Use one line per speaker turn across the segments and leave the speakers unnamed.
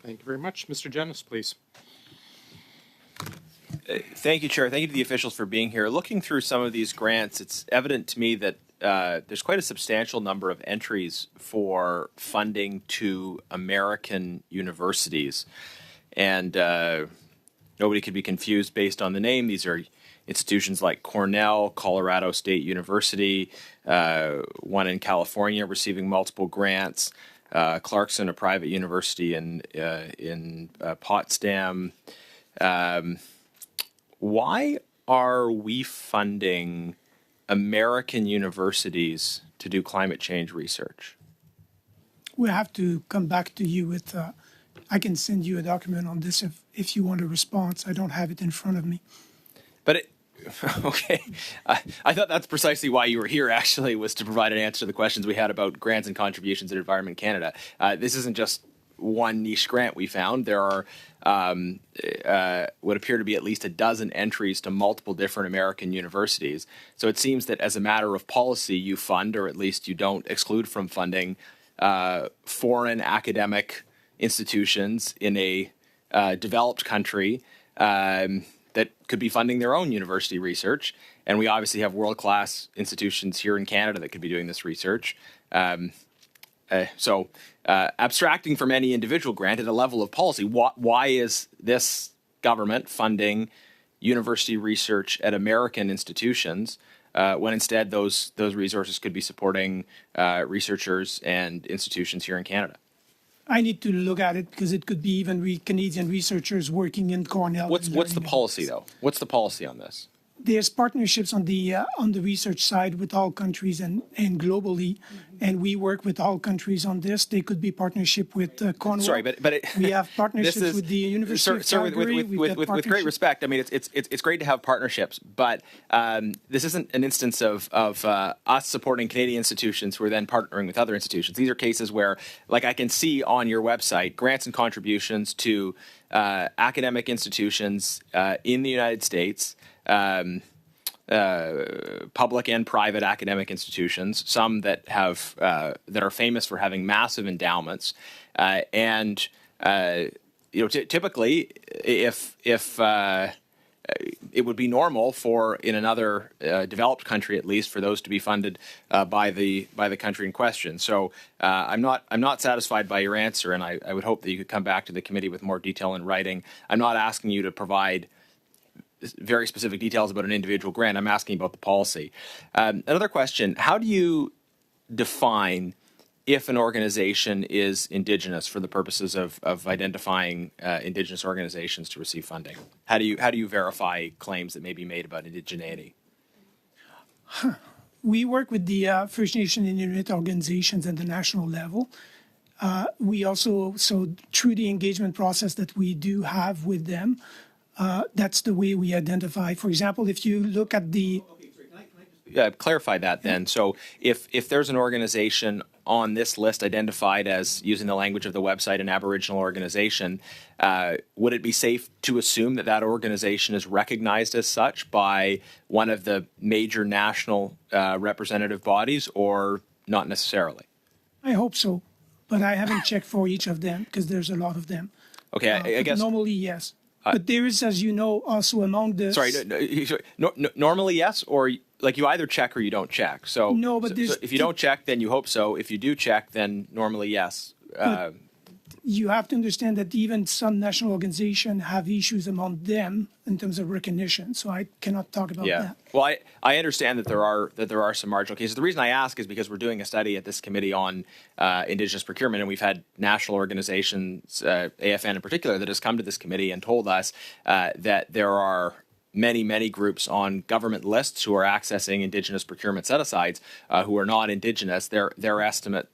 Thank you very much. Mr. Jennings, please.
Thank you, Chair. Thank you to the officials for being here. Looking through some of these grants, it's evident to me that there's quite a substantial number of entries for funding to American universities. And nobody could be confused based on the name. These are institutions like Cornell, Colorado State University, one in California receiving multiple grants, Clarkson, a private university in Potsdam. Why are we funding American universities to do climate change research?
We have to come back to you with, I can send you a document on this if you want a response. I don't have it in front of me.
But okay, I thought that's precisely why you were here, actually, was to provide an answer to the questions we had about grants and contributions at Environment Canada. This isn't just one niche grant we found. There are what appear to be at least a dozen entries to multiple different American universities. So it seems that as a matter of policy, you fund, or at least you don't exclude from funding, foreign academic institutions in a developed country that could be funding their own university research. And we obviously have world-class institutions here in Canada that could be doing this research. So abstracting from any individual grant at a level of policy, why is this government funding university research at American institutions when instead those resources could be supporting researchers and institutions here in Canada?
I need to look at it because it could be even Canadian researchers working in Cornell.
What's the policy, though? What's the policy on this?
There's partnerships on the research side with all countries and globally, and we work with all countries on this. They could be partnership with Cornell.
Sorry, but
we have partnerships with the University of Calgary.
With great respect, I mean it's great to have partnerships, but this isn't an instance of us supporting Canadian institutions who are then partnering with other institutions. These are cases where, like I can see on your website, grants and contributions to academic institutions in the United States. Public and private academic institutions, some that have that are famous for having massive endowments, and typically, if it would be normal for in another developed country, at least, for those to be funded by the country in question. So I'm not satisfied by your answer, and I would hope that you could come back to the committee with more detail in writing. I'm not asking you to provide very specific details about an individual grant. I'm asking about the policy. Another question, how do you define if an organization is Indigenous for the purposes of identifying Indigenous organizations to receive funding? How do you verify claims that may be made about indigeneity?
We work with the First Nation and Inuit organizations at the national level. We also, so through the engagement process that we do have with them, that's the way we identify. For example, if you look at the...
Clarify that then. So if there's an organization on this list identified as, using the language of the website, an Aboriginal organization, would it be safe to assume that that organization is recognized as such by one of the major national representative bodies, or not necessarily?
I hope so, but I haven't checked for each of them because there's a lot of them.
Okay, I guess...
Normally, yes. But there is, as you know, also among the...
Sorry, normally yes, or like you either check or you don't check. So,
no, but
so if you don't check, then you hope so. If you do check, then normally yes.
You have to understand that even some national organizations have issues among them in terms of recognition. So I cannot talk about that.
Well, I understand that there are some marginal cases. The reason I ask is because we're doing a study at this committee on Indigenous procurement, and we've had national organizations, AFN in particular, that has come to this committee and told us that there are many groups on government lists who are accessing Indigenous procurement set-asides who are not Indigenous. Their estimate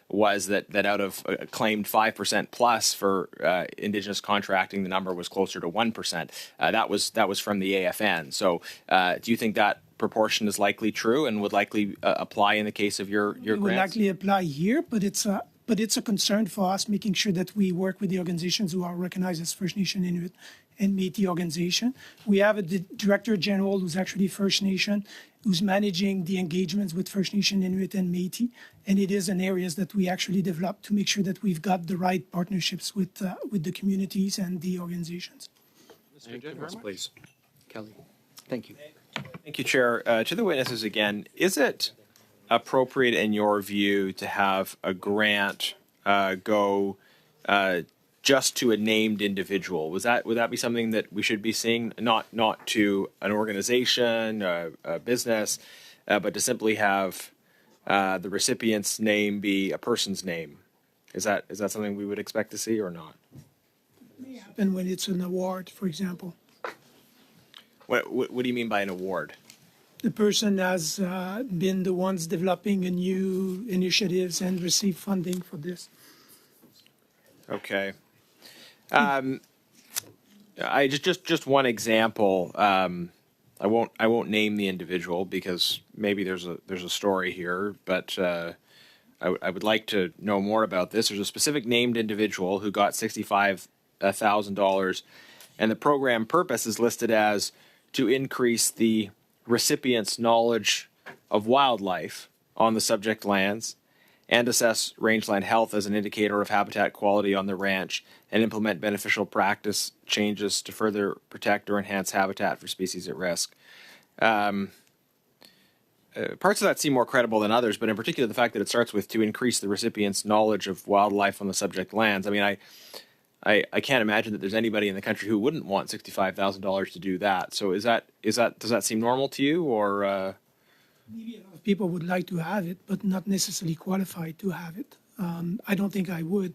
was that out of claimed 5% plus for Indigenous contracting, the number was closer to 1%. That was from the AFN. So do you think that proportion is likely true and would likely apply in the case of your grants?
It would likely apply here, but it's a concern for us, making sure that we work with the organizations who are recognized as First Nation Inuit and Métis organization. We have a director general who's actually First Nation, who's managing the engagements with First Nation, Inuit, and Métis. And it is an areas that we actually develop to make sure that we've got the right partnerships with the communities and the organizations.
Mr. Generous, please.
Kelly. Thank you.
Thank you, Chair. To the witnesses again, is it appropriate in your view to have a grant go just to a named individual? Would that be something that we should be seeing, not to an organization, a business, but to simply have the recipient's name be a person's name? Is that something we would expect to see or not?
It may happen when it's an award, for example.
What do you mean by an award?
The person has been the ones developing a new initiatives and received funding for this.
Okay. I just one example. I won't name the individual because maybe there's a story here, but I would like to know more about this. There's a specific named individual who got $65,000, and the program purpose is listed as to increase the recipient's knowledge of wildlife on the subject lands and assess rangeland health as an indicator of habitat quality on the ranch and implement beneficial practice changes to further protect or enhance habitat for species at risk. Parts of that seem more credible than others, but in particular the fact that it starts with to increase the recipient's knowledge of wildlife on the subject lands. I mean, I can't imagine that there's anybody in the country who wouldn't want $65,000 to do that. So does that seem normal to you, or?
Maybe a lot of people would like to have it, but not necessarily qualified to have it. I don't think I would.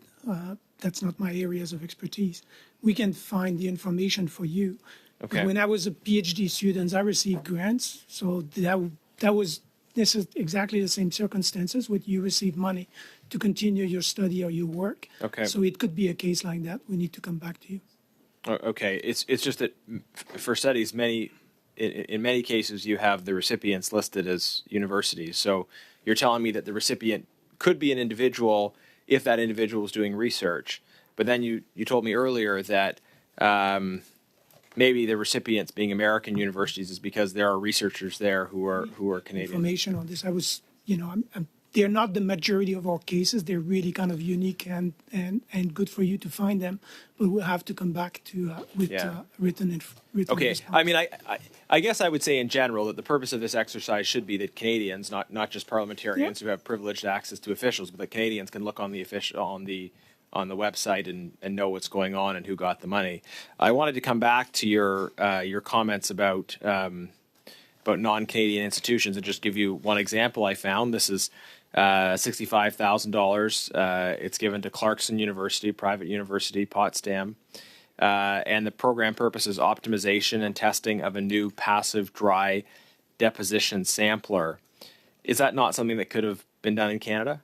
That's not my areas of expertise. We can find the information for you.
Okay.
When I was a PhD student, I received grants, so this is exactly the same circumstances where you receive money to continue your study or your work.
Okay.
So it could be a case like that. We need to come back to you.
Okay. It's just that for studies, in many cases, you have the recipients listed as universities. So you're telling me that the recipient could be an individual if that individual is doing research. But then you told me earlier that maybe the recipients being American universities is because there are researchers there who are Canadian.
Information on this. They're not the majority of our cases. They're really kind of unique and good for you to find them. But we'll have to come back to with written
Okay.
response.
I mean, I guess I would say in general that the purpose of this exercise should be that Canadians, not just parliamentarians who have privileged access to officials, but that Canadians can look on the website and know what's going on and who got the money. I wanted to come back to your comments about non-Canadian institutions and just give you one example I found. This is $65,000. It's given to Clarkson University, private university, Potsdam. And the program purpose is optimization and testing of a new passive dry deposition sampler. Is that not something that could have been done in Canada?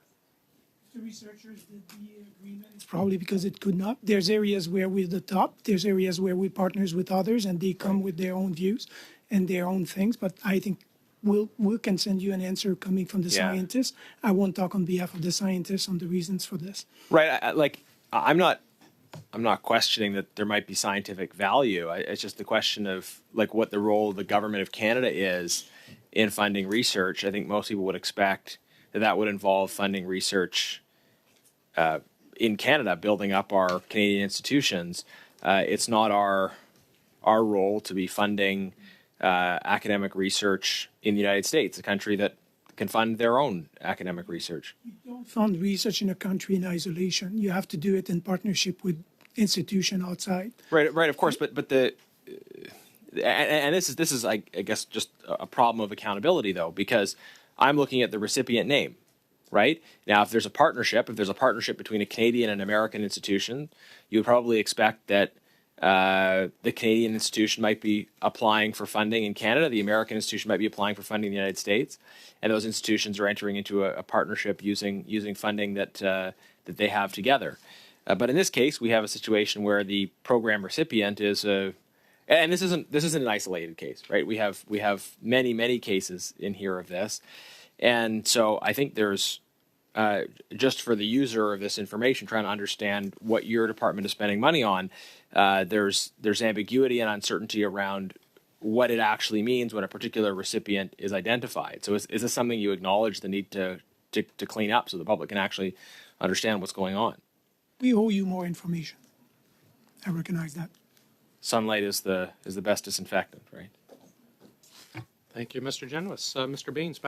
The researchers did the agreement. It's probably because it could not. There's areas where we're the top. There's areas where we partners with others, and they come with their own views and their own things. But I think we can send you an answer coming from the scientists. I won't talk on behalf of the scientists on the reasons for this.
Right. I'm not questioning that there might be scientific value. It's just the question of what the role of the government of Canada is in funding research. I think most people would expect that would involve funding research in Canada, building up our Canadian institutions. It's not our role to be funding academic research in the United States, a country that can fund their own academic research.
You don't fund research in a country in isolation. You have to do it in partnership with institution outside.
Right, of course, but this is I guess just a problem of accountability though, because I'm looking at the recipient name, right? Now, if there's a partnership between a Canadian and American institution, you would probably expect that the Canadian institution might be applying for funding in Canada, the American institution might be applying for funding in the United States, and those institutions are entering into a partnership using funding that they have together. But in this case, we have a situation where the program recipient is and this isn't an isolated case, right? We have many cases in here of this, and so I think there's just for the user of this information, trying to understand what your department is spending money on. There's ambiguity and uncertainty around what it actually means when a particular recipient is identified. So is this something you acknowledge the need to clean up so the public can actually understand what's going on?
We owe you more information. I recognize that.
Sunlight is the best disinfectant, right?
Thank you, Mr. Genuis. Mr. Baines.